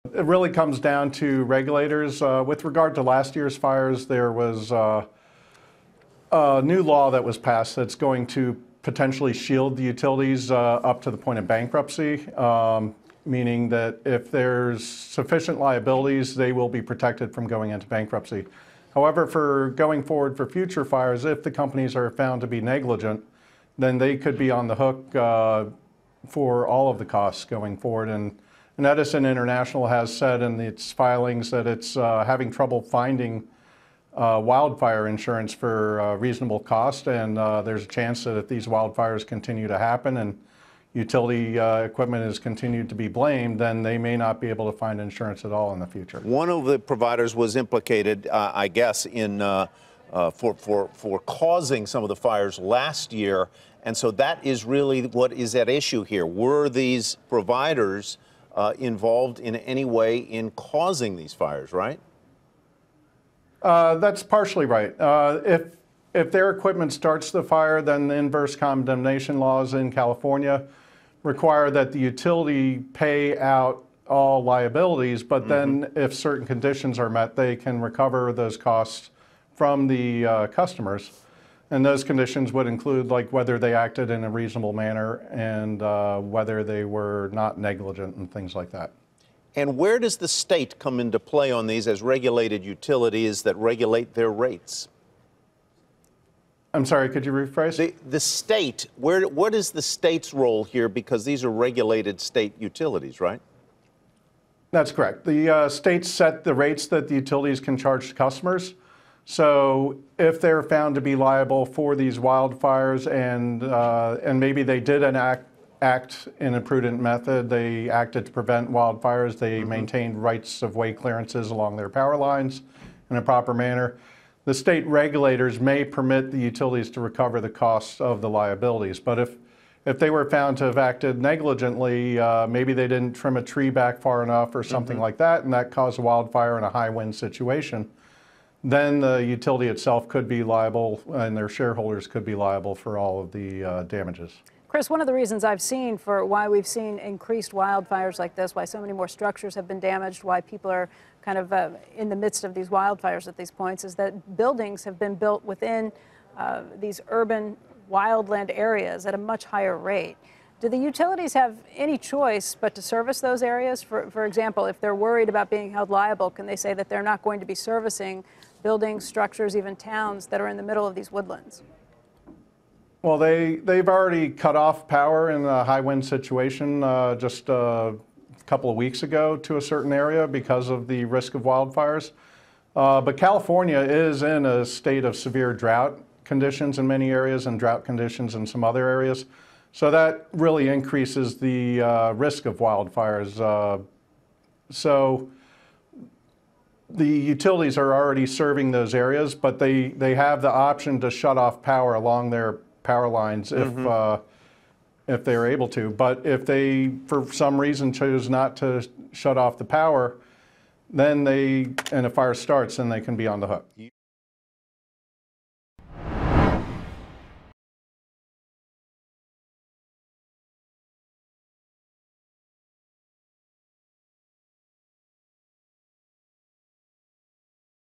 It really comes down to regulators. With regard to last year's fires, there was a new law that was passed that's going to potentially shield the utilities up to the point of bankruptcy, meaning that if there's sufficient liabilities, they will be protected from going into bankruptcy. However, for going forward for future fires, if the companies are found to be negligent, then they could be on the hook for all of the costs going forward. And Edison International has said in its filings that it's having trouble finding wildfire insurance for a reasonable cost, and there's a chance that if these wildfires continue to happen and utility equipment is continued to be blamed, then they may not be able to find insurance at all in the future. One of the providers was implicated, I guess, in for causing some of the fires last year, and so that is really what is at issue here. Were these providers involved in any way in causing these fires, right? That's partially right. If their equipment starts the fire, then the inverse condemnation laws in California require that the utility pay out all liabilities, but then if certain conditions are met, they can recover those costs from the customers. And those conditions would include like whether they acted in a reasonable manner and whether they were not negligent and things like that. And where does the state come into play on these as regulated utilities that regulate their rates? I'm sorry, could you rephrase? The state, what is the state's role here? Because these are regulated state utilities, right? That's correct. The states set the rates that the utilities can charge to customers. So if they're found to be liable for these wildfires and maybe they did act in a prudent method, they acted to prevent wildfires, they maintained rights of way clearances along their power lines in a proper manner, the state regulators may permit the utilities to recover the costs of the liabilities. But if they were found to have acted negligently, maybe they didn't trim a tree back far enough or something like that, and that caused a wildfire in a high wind situation, then the utility itself could be liable and their shareholders could be liable for all of the damages. Chris, one of the reasons I've seen for why we've seen increased wildfires like this, why so many more structures have been damaged, why people are kind of in the midst of these wildfires at these points, is that buildings have been built within these urban wildland areas at a much higher rate. Do the utilities have any choice but to service those areas? For example, if they're worried about being held liable, can they say that they're not going to be servicing buildings, structures, even towns that are in the middle of these woodlands? Well, they've already cut off power in a high wind situation just a couple of weeks ago to a certain area because of the risk of wildfires. But California is in a state of severe drought conditions in many areas and drought conditions in some other areas. So that really increases the risk of wildfires. So the utilities are already serving those areas, but they have the option to shut off power along their power lines if they're able to. But if they, for some reason, choose not to shut off the power, then and a fire starts, then they can be on the hook.